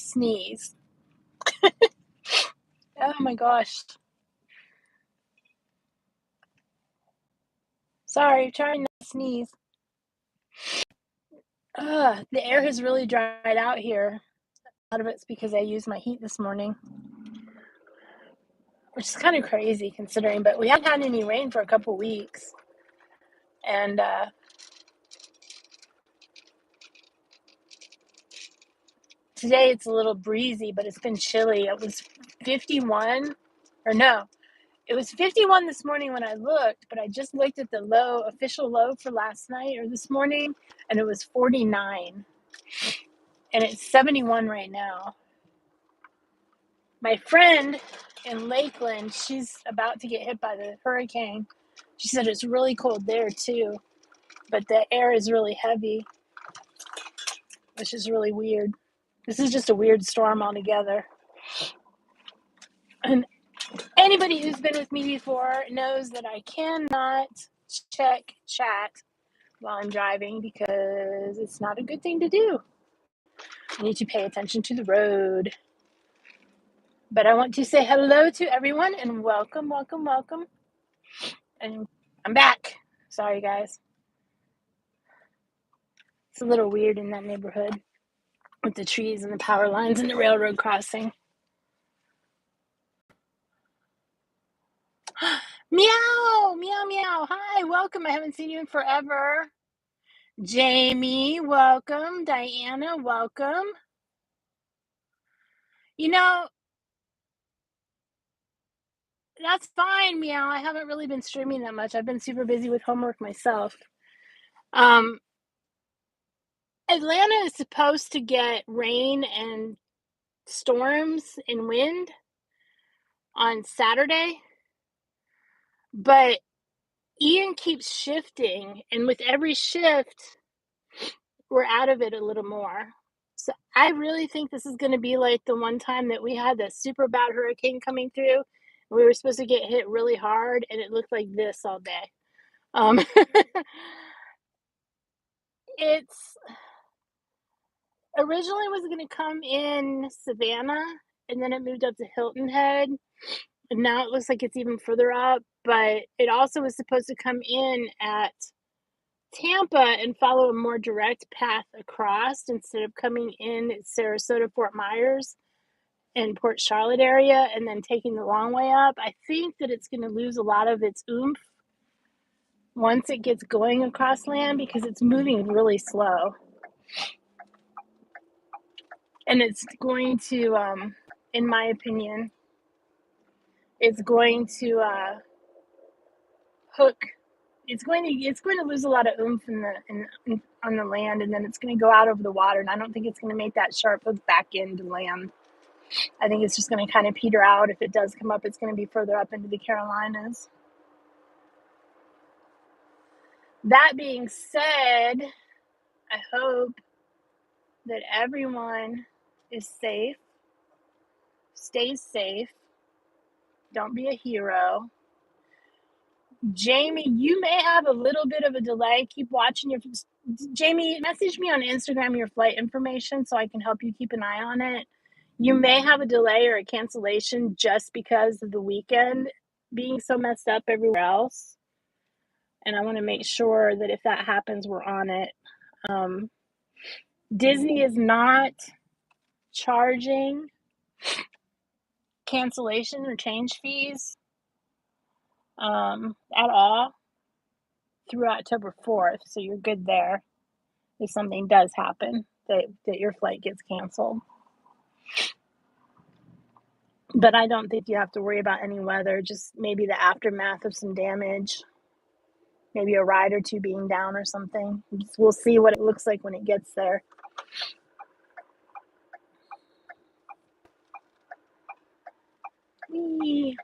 sneeze. Oh my gosh. Sorry, trying not to sneeze. The air has really dried out here. A lot of it's because I used my heat this morning, which is kind of crazy considering, but we haven't had any rain for a couple weeks. And today it's a little breezy, but it's been chilly. It was 51, or no, it was 51 this morning when I looked, but I just looked at the official low for last night or this morning, and it was 49. And it's 71 right now. My friend in Lakeland, she's about to get hit by the hurricane. She said it's really cold there too, but the air is really heavy, which is really weird. This is just a weird storm altogether. And anybody who's been with me before knows that I cannot check chat while I'm driving because it's not a good thing to do. I need to pay attention to the road. But I want to say hello to everyone and welcome. And I'm back. Sorry, guys. It's a little weird in that neighborhood with the trees and the power lines and the railroad crossing. Meow, meow, meow. Hi, welcome. I haven't seen you in forever. Jamie, welcome. Diana, welcome. You know, that's fine, meow. I haven't really been streaming that much. I've been super busy with homework myself. Atlanta is supposed to get rain and storms and wind on Saturday, but Ian keeps shifting, and with every shift, we're out of it a little more. So I really think this is going to be like the one time that we had that super bad hurricane coming through. We were supposed to get hit really hard, and it looked like this all day. It's originally was going to come in Savannah, and then it moved up to Hilton Head, and now it looks like it's even further up. But it also was supposed to come in at Tampa and follow a more direct path across instead of coming in at Sarasota, Fort Myers, and Port Charlotte area and then taking the long way up. I think that it's going to lose a lot of its oomph once it gets going across land because it's moving really slow. And it's going to, in my opinion, it's going to hook. It's going to lose a lot of oomph on the land, and then it's going to go out over the water. And I don't think it's going to make that sharp hook back into land. I think it's just going to kind of peter out. If it does come up, it's going to be further up into the Carolinas. That being said, I hope that everyone is safe, stays safe, don't be a hero. Jamie, you may have a little bit of a delay. Keep watching Jamie, message me on Instagram your flight information so I can help you keep an eye on it. You may have a delay or a cancellation just because of the weekend being so messed up everywhere else. And I want to make sure that if that happens, we're on it. Disney is not charging cancellation or change fees at all through October 4th. So you're good there if something does happen that your flight gets canceled. But I don't think you have to worry about any weather, just maybe the aftermath of some damage, maybe a ride or two being down or something. We'll see what it looks like when it gets there. Whee.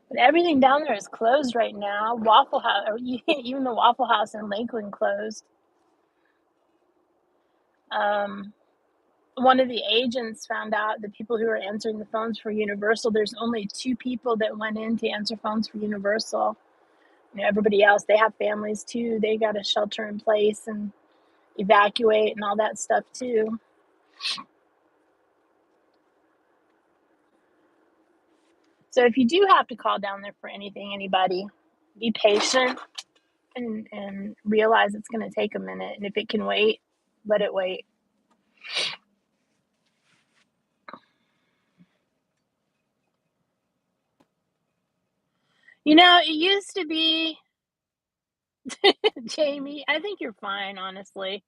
But everything down there is closed right now. Waffle House, even the Waffle House in Lakeland closed. One of the agents found out the people who were answering the phones for Universal, there's only 2 people that went in to answer phones for Universal. Everybody else, they have families too. They got a shelter in place, and evacuate and all that stuff too. So if you do have to call down there for anything, anybody, be patient and realize it's going to take a minute. And if it can wait, let it wait. You know, it used to be, Jamie, I think you're fine, honestly.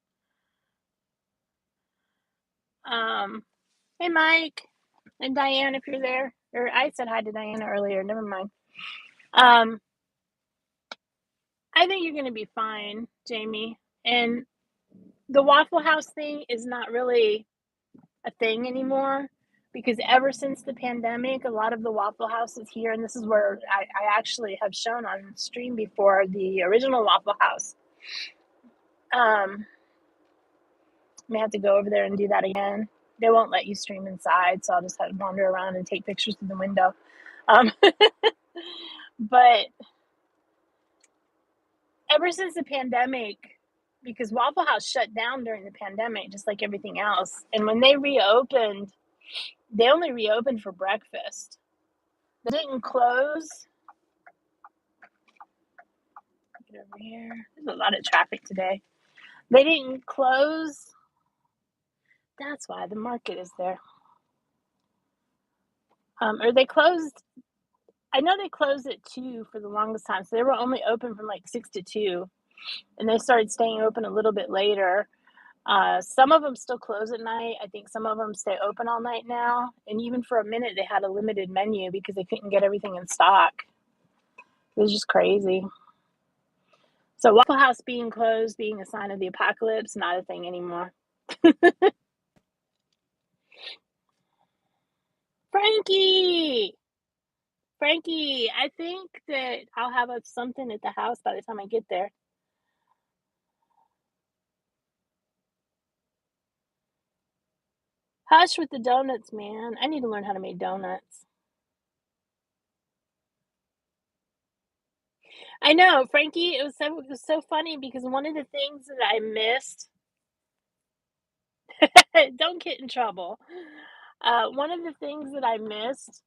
Um, hey, Mike and Diane, if you're there. Or I said hi to Diana earlier. Never mind. I think you're going to be fine, Jamie. And the Waffle House thing is not really a thing anymore because ever since the pandemic, a lot of the Waffle Houses here, and this is where I actually have shown on stream before, the original Waffle House. May have to go over there and do that again. They won't let you stream inside, so I'll just have to wander around and take pictures through the window. But ever since the pandemic, because Waffle House shut down during the pandemic, just like everything else. And when they reopened, they only reopened for breakfast. They didn't close. Get over here. There's a lot of traffic today. They didn't close. That's why the market is there. Or they closed. I know they closed at 2 for the longest time. So they were only open from like 6 to 2. And they started staying open a little bit later. Some of them still close at night. I think some of them stay open all night now. And even for a minute, they had a limited menu because they couldn't get everything in stock. It was just crazy. So Waffle House being closed, being a sign of the apocalypse, not a thing anymore. Frankie! Frankie, I think that I'll have something at the house by the time I get there. Hush with the donuts, man. I need to learn how to make donuts. I know, Frankie, it was so funny because one of the things that I missed don't get in trouble. One of the things that I missed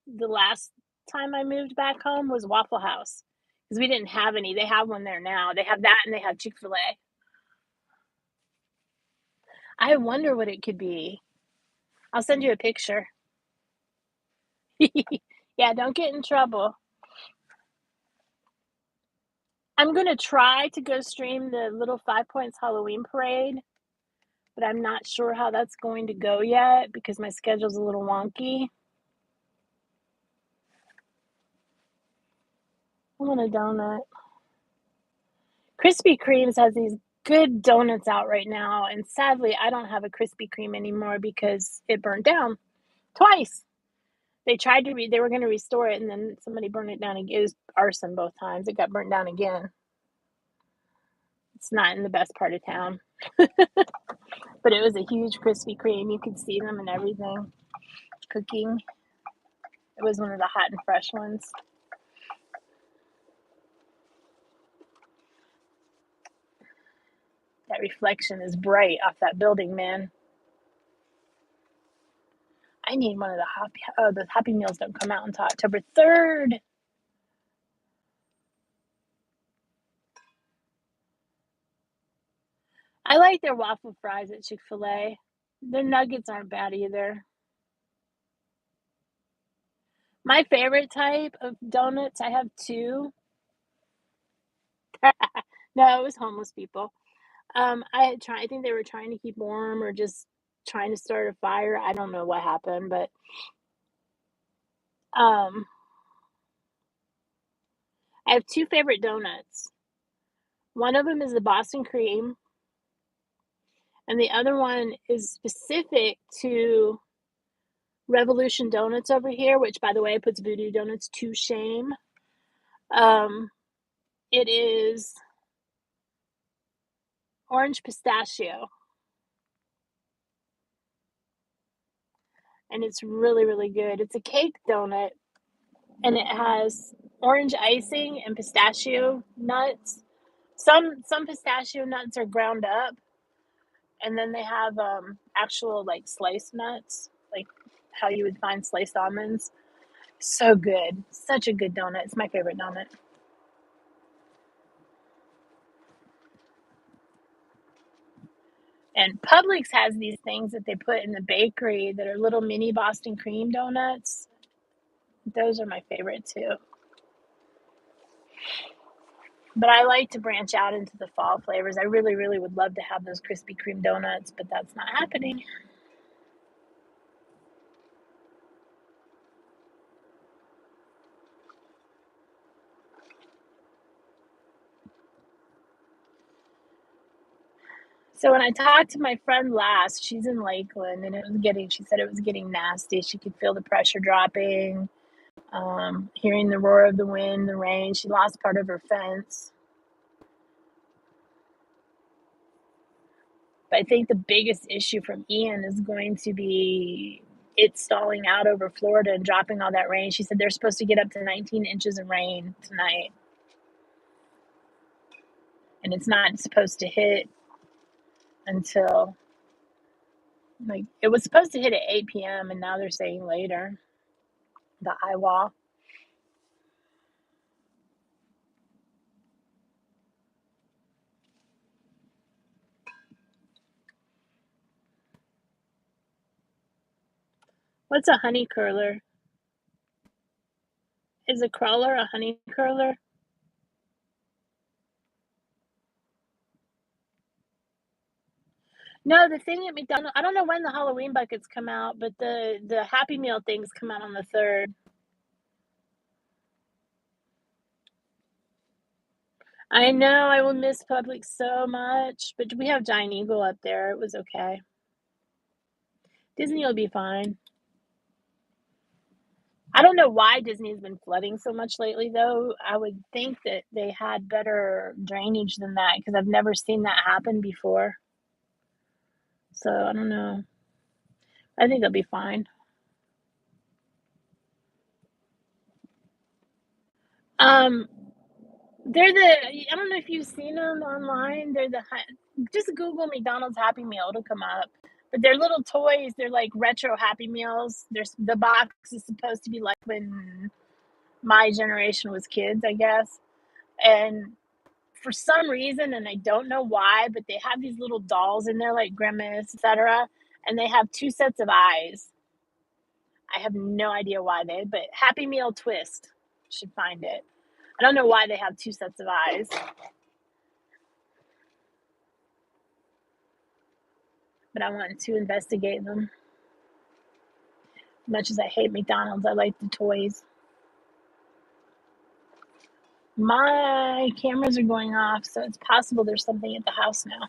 the last time I moved back home was Waffle House because we didn't have any. They have one there now. They have that and they have Chick-fil-A. I wonder what it could be. I'll send you a picture. Yeah, don't get in trouble. I'm going to try to go stream the Little 5 Points Halloween Parade, but I'm not sure how that's going to go yet because my schedule's a little wonky. I want a donut. Krispy Kreme's has these good donuts out right now, and sadly, I don't have a Krispy Kreme anymore because it burned down twice. They tried to they were going to restore it, and then somebody burned it down. It was arson both times. It got burnt down again. It's not in the best part of town. But it was a huge Krispy Kreme. You could see them and everything cooking. It was one of the hot and fresh ones. That reflection is bright off that building, man. I need one of the Happy Meals don't come out until October 3rd. I like their waffle fries at Chick-fil-A. Their nuggets aren't bad either. My favorite type of donuts, I have two. No, it was homeless people. I think they were trying to keep warm or just trying to start a fire. I don't know what happened, but um, I have two favorite donuts. One of them is the Boston cream, and the other one is specific to Revolution Donuts over here, which, by the way, puts Voodoo Donuts to shame. It is orange pistachio, and it's really, really good. It's a cake donut, and it has orange icing and pistachio nuts, Some pistachio nuts are ground up, and then they have actual like sliced nuts, like how you would find sliced almonds. So good, such a good donut. It's my favorite donut. And Publix has these things that they put in the bakery that are little mini Boston cream donuts. Those are my favorite too. But I like to branch out into the fall flavors. I really, really would love to have those Krispy Kreme donuts, but that's not happening. So when I talked to my friend last, she's in Lakeland, and she said it was getting nasty. She could feel the pressure dropping, hearing the roar of the wind, the rain. She lost part of her fence. But I think the biggest issue from Ian is going to be it stalling out over Florida and dropping all that rain. She said they're supposed to get up to 19 inches of rain tonight, and it's not supposed to hit until like it was supposed to hit at 8 p.m. and now they're saying later. The IWA. What's a honey curler? Is a crawler a honey curler? No, the thing at McDonald's, I don't know when the Halloween buckets come out, but the Happy Meal things come out on the 3rd. I know I will miss Publix so much, but we have Giant Eagle up there. It was okay. Disney will be fine. I don't know why Disney has been flooding so much lately, though. I would think that they had better drainage than that because I've never seen that happen before. So I don't know. I think they'll be fine. Um, they're I don't know if you've seen them online. Just Google McDonald's Happy Meal, it'll come up. But they're little toys. They're like retro Happy Meals. The box is supposed to be like when my generation was kids, I guess. And for some reason, and I don't know why, but they have these little dolls in there, like Grimace, etc. And they have two sets of eyes. I have no idea why but Happy Meal Twist should find it. I don't know why they have two sets of eyes, but I wanted to investigate them. As much as I hate McDonald's, I like the toys. My cameras are going off, so it's possible there's something at the house now.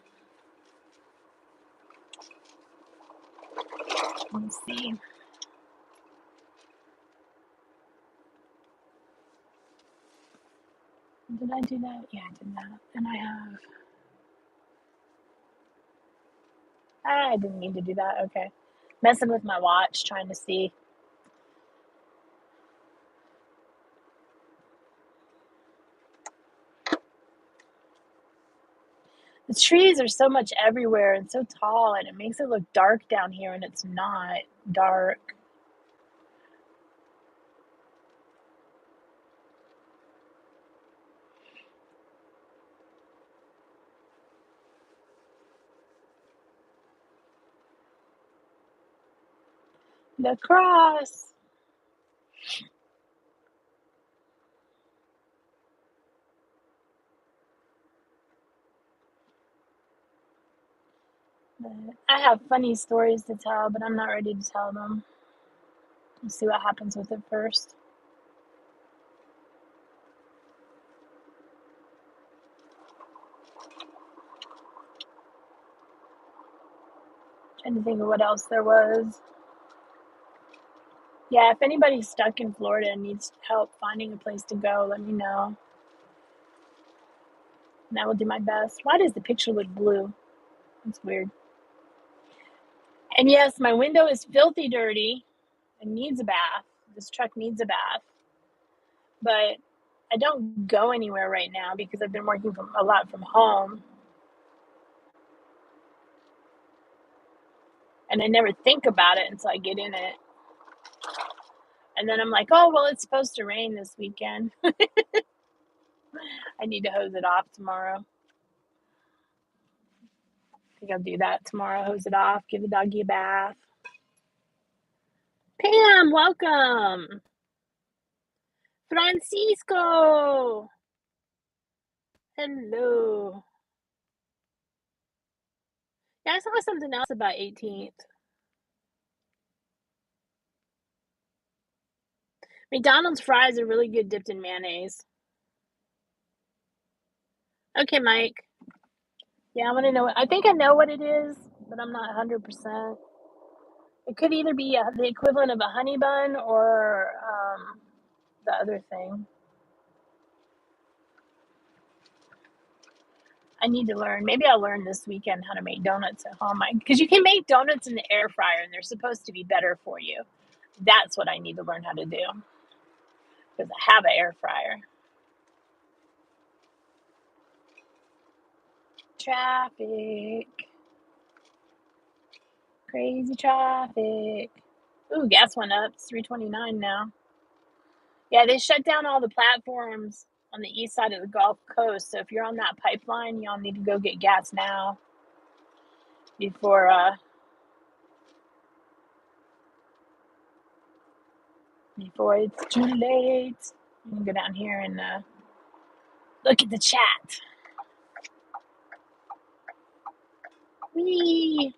Let's see. Did I do that? Yeah, I did that. And I didn't mean to do that. Okay. Messing with my watch, trying to see. The trees are so much everywhere and so tall, and it makes it look dark down here, and it's not dark. The cross. I have funny stories to tell, but I'm not ready to tell them. Let's see what happens with it first. Trying to think of what else there was. Yeah, if anybody's stuck in Florida and needs help finding a place to go, let me know. And I will do my best. Why does the picture look blue? That's weird. And yes, my window is filthy dirty and needs a bath. This truck needs a bath. But I don't go anywhere right now because I've been working a lot from home. And I never think about it until I get in it. And then I'm like, oh, well, it's supposed to rain this weekend. I need to hose it off tomorrow. I think I'll do that tomorrow. Hose it off, give the doggy a bath. Pam, welcome. Francisco. Hello. Yeah, I saw something else about 18th. McDonald's fries are really good dipped in mayonnaise. Okay, Mike. Yeah, I want to know. I think I know what it is, but I'm not 100%. It could either be the equivalent of a honey bun or the other thing. I need to learn. Maybe I'll learn this weekend how to make donuts at home. Because you can make donuts in the air fryer, and they're supposed to be better for you. That's what I need to learn how to do. Because I have an air fryer. Traffic. Crazy traffic. Ooh, gas went up. It's $3.29 now. Yeah, they shut down all the platforms on the east side of the Gulf Coast. So if you're on that pipeline, y'all need to go get gas now before it's too late. You can go down here and look at the chat. Whee!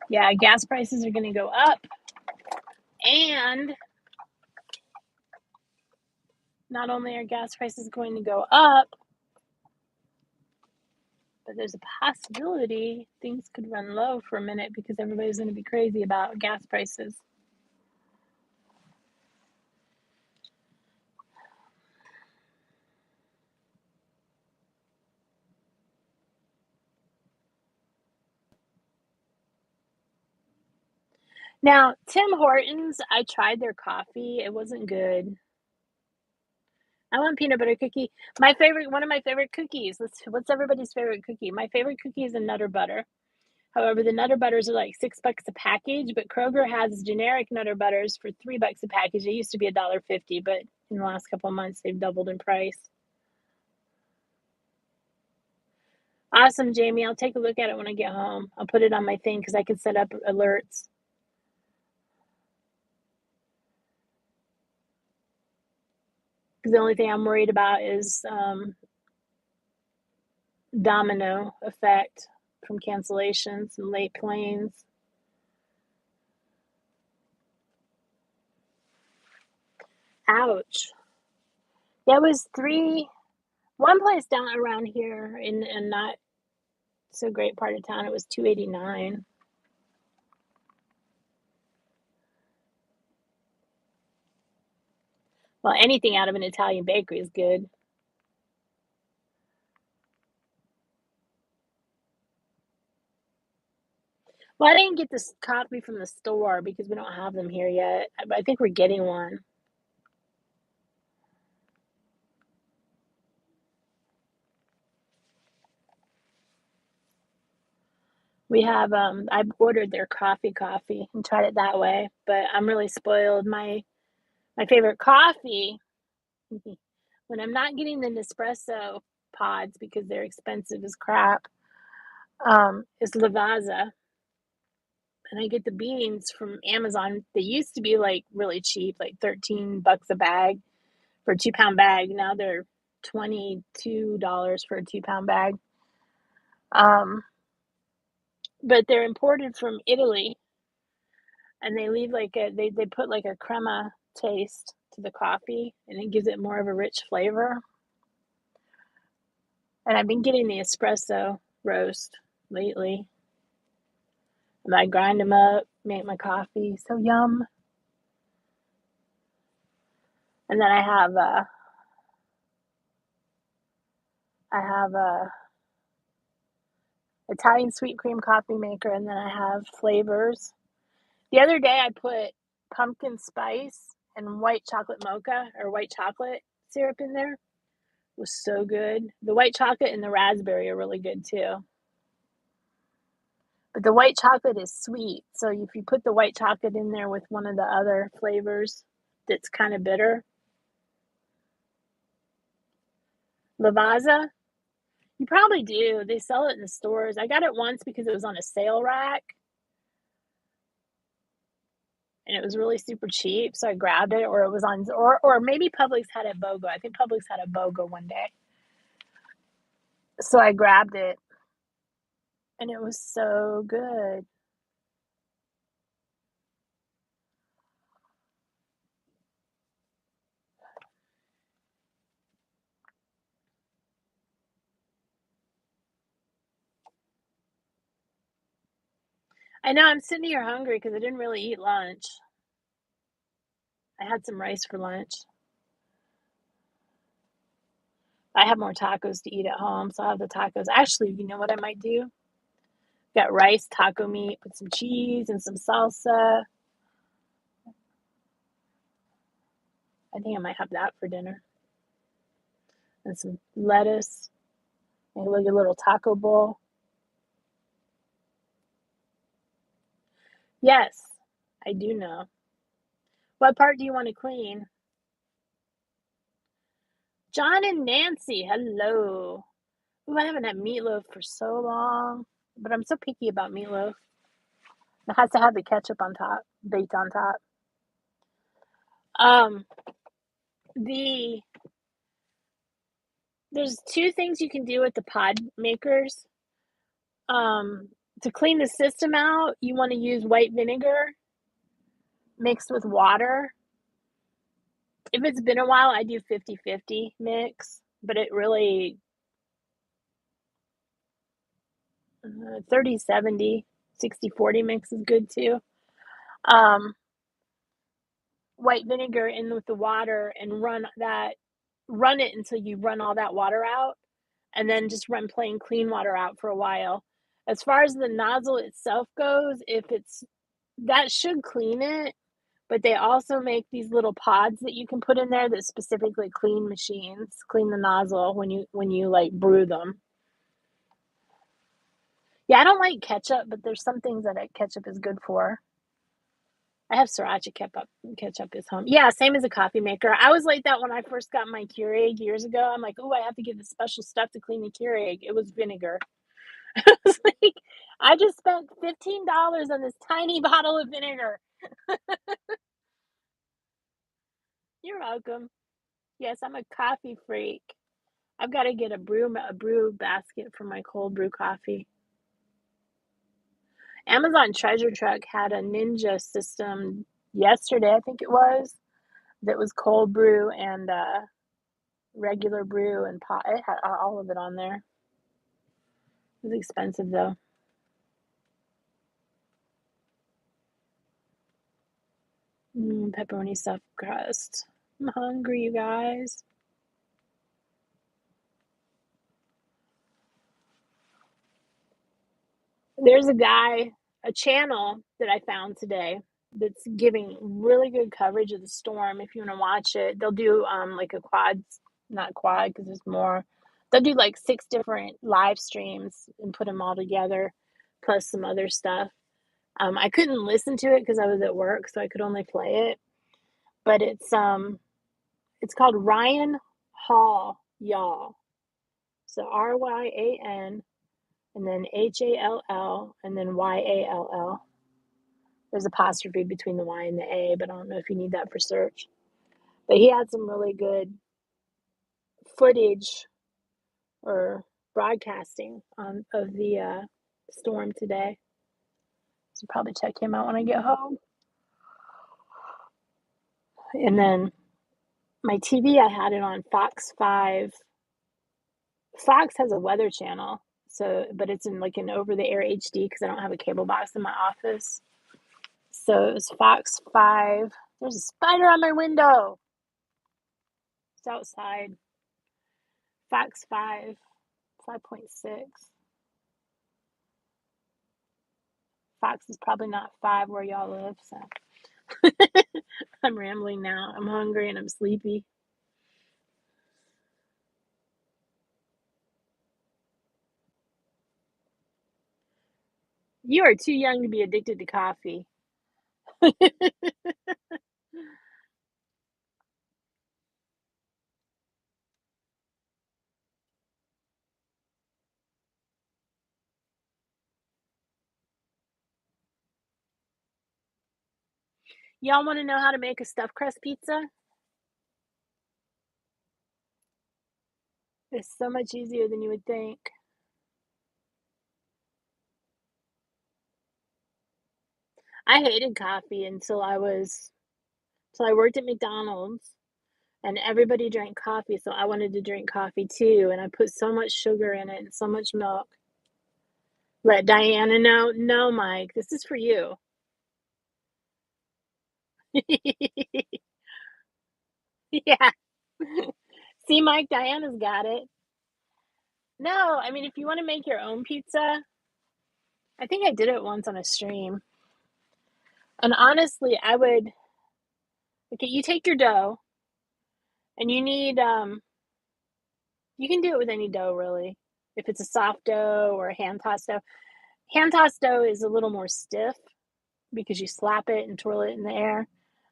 Yeah, gas prices are going to go up. And not only are gas prices going to go up, but there's a possibility things could run low for a minute because everybody's going to be crazy about gas prices. Now, Tim Hortons, I tried their coffee. It wasn't good. I want peanut butter cookie. One of my favorite cookies. What's everybody's favorite cookie? My favorite cookie is a Nutter Butter. However, the Nutter Butters are like $6 a package, but Kroger has generic Nutter Butters for $3 a package. It used to be $1.50, but in the last couple of months, they've doubled in price. Awesome, Jamie. I'll take a look at it when I get home. I'll put it on my thing because I can set up alerts. Because the only thing I'm worried about is domino effect from cancellations and late planes. Ouch. That was one place down around here in a not so great part of town. It was $2.89. Well, anything out of an Italian bakery is good. Well, I didn't get this coffee from the store because we don't have them here yet. I think we're getting one. We have I ordered their coffee and tried it that way, but I'm really spoiled. My favorite coffee when I'm not getting the Nespresso pods because they're expensive as crap, is Lavazza. And I get the beans from Amazon. They used to be like really cheap, like $13 a bag for a 2-pound bag. Now they're $22 for a 2-pound bag. But they're imported from Italy, and they leave they put like a crema taste to the coffee, and it gives it more of a rich flavor. And I've been getting the espresso roast lately. And I grind them up, make my coffee. So yum. And then I have a Italian sweet cream coffee maker, and then I have flavors. The other day I put pumpkin spice and white chocolate mocha or white chocolate syrup in there. It was so good. The white chocolate and the raspberry are really good too. But the white chocolate is sweet, so if you put the white chocolate in there with one of the other flavors that's kind of bitter. Lavazza? You probably do. They sell it in the stores. I got it once because it was on a sale rack and it was really super cheap, so I grabbed it, or it was on, or maybe Publix had a BOGO. I think Publix had a BOGO one day. So I grabbed it and it was so good. I know I'm sitting here hungry because I didn't really eat lunch. I had some rice for lunch. I have more tacos to eat at home, so I'll have the tacos. Actually, you know what I might do? Got rice, taco meat, put some cheese and some salsa. I think I might have that for dinner. And some lettuce, maybe like a little taco bowl. Yes, I do know. What part do you want to clean? John and Nancy, hello. Ooh, I haven't had meatloaf for so long, but I'm so picky about meatloaf. It has to have the ketchup on top, baked on top. Um, the there's two things you can do with the pod makers. Um, to clean the system out, you want to use white vinegar mixed with water. If it's been a while, I do 50-50 mix, but it really 30-70, 60-40 mix is good too. Um, White vinegar in with the water and run it until you run all that water out, and then just run plain clean water out for a while. As far as the nozzle itself goes, if it's that should clean it, but they also make these little pods that you can put in there that specifically clean the nozzle when you like brew them. Yeah, I don't like ketchup, but there's some things that ketchup is good for. I have sriracha ketchup is home. Yeah, same as a coffee maker. I was like that when I first got my Keurig years ago. I'm like, oh, I have to get this special stuff to clean the Keurig. It was vinegar. I was like, I just spent $15 on this tiny bottle of vinegar. You're welcome. Yes, I'm a coffee freak. I've got to get a brew basket for my cold brew coffee. Amazon Treasure Truck had a Ninja system yesterday, I think it was, that was cold brew and regular brew and pot. It had all of it on there. It was expensive though. Pepperoni stuffed crust. I'm hungry, you guys. There's a channel that I found today that's giving really good coverage of the storm. If you want to watch it, they'll do like a not quad because there's more. They'll do like 6 different live streams and put them all together, plus some other stuff. I couldn't listen to it because I was at work, so I could only play it. But it's called Ryan Hall Y'all. So RYAN and then HALL and then YALL. There's apostrophe between the Y and the A, but I don't know if you need that for search. But he had some really good footage or broadcasting of the storm today. So probably check him out when I get home. And then my TV, I had it on Fox 5. Fox has a weather channel, so but it's in like an over-the-air HD because I don't have a cable box in my office. So it was Fox 5. There's a spider on my window. It's outside. Fox 5, 5.6. Fox is probably not 5 where y'all live, so I'm rambling now. I'm hungry and I'm sleepy. You are too young to be addicted to coffee. Y'all wanna know how to make a stuffed crust pizza? It's so much easier than you would think. I hated coffee until I worked at McDonald's, and everybody drank coffee, so I wanted to drink coffee too, and I put so much sugar in it and so much milk. Let Diana know, "No, Mike, this is for you." Yeah. See, Mike, Diana's got it. No, I mean, if you wanna make your own pizza, I think I did it once on a stream, and honestly, I would okay, you take your dough, and you can do it with any dough, really. If it's a soft dough or a hand tossed dough. Hand tossed dough is a little more stiff because you slap it and twirl it in the air.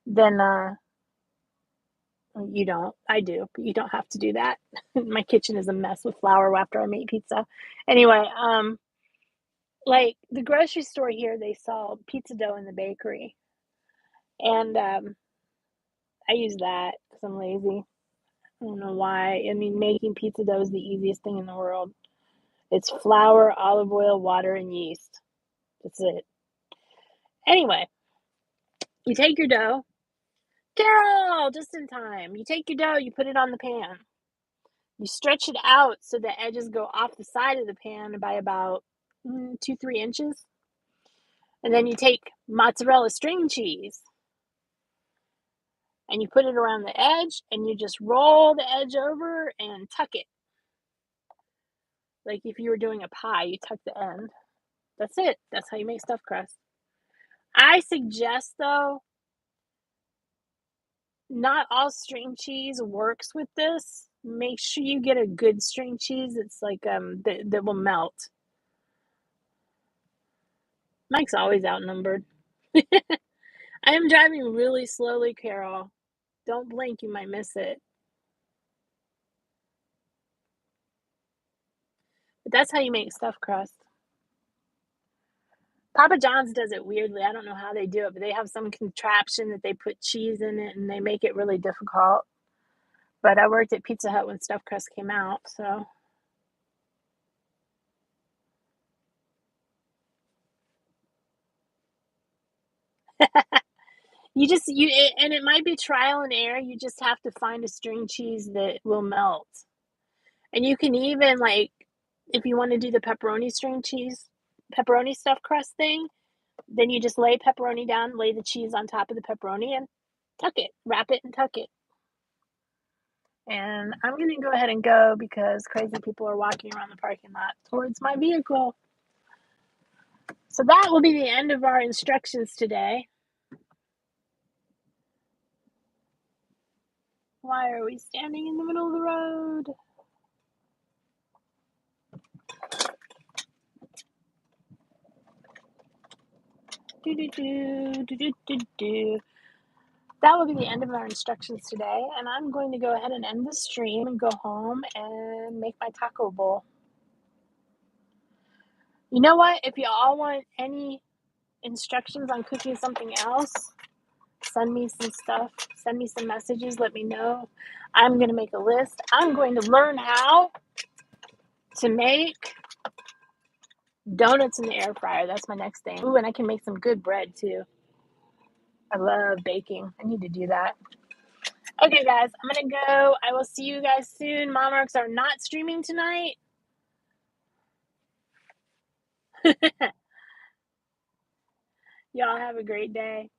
Then, you don't. I do, but you don't have to do that. My kitchen is a mess with flour after I make pizza. Anyway, like the grocery store here, they sell pizza dough in the bakery, and I use that because I'm lazy. I don't know why. I mean, making pizza dough is the easiest thing in the world. It's flour, olive oil, water, and yeast. That's it. Anyway, you take your dough. Carol, just in time. You take your dough, you put it on the pan. You stretch it out so the edges go off the side of the pan by about 2, 3 inches. And then you take mozzarella string cheese and you put it around the edge and you just roll the edge over and tuck it. Like if you were doing a pie, you tuck the end. That's it. That's how you make stuffed crust. I suggest, though, not all string cheese works with this. Make sure you get a good string cheese that's like that will melt. Mike's always outnumbered. I am driving really slowly, Carol. Don't blink, you might miss it. But that's how you make stuffed crust. Papa John's does it weirdly. I don't know how they do it, but they have some contraption that they put cheese in it and they make it really difficult. But I worked at Pizza Hut when stuffed crust came out, so and it might be trial and error. You just have to find a string cheese that will melt. And you can even like if you want to do the pepperoni stuffed crust thing, then you just lay pepperoni down, lay the cheese on top of the pepperoni and tuck it, wrap it and tuck it. And I'm going to go ahead and go because crazy people are walking around the parking lot towards my vehicle. So that will be the end of our instructions today. Why are we standing in the middle of the road? Do, do, do, do, do, do, do. That will be the end of our instructions today, and I'm going to go ahead and end the stream and go home and make my taco bowl. You know what? If you all want any instructions on cooking something else, send me some stuff. Send me some messages. Let me know. I'm going to make a list. I'm going to learn how to make donuts in the air fryer. That's my next thing. Ooh, and I can make some good bread too. I love baking. I need to do that. Okay, guys, I'm going to go. I will see you guys soon. Monarchs are not streaming tonight. Y'all have a great day.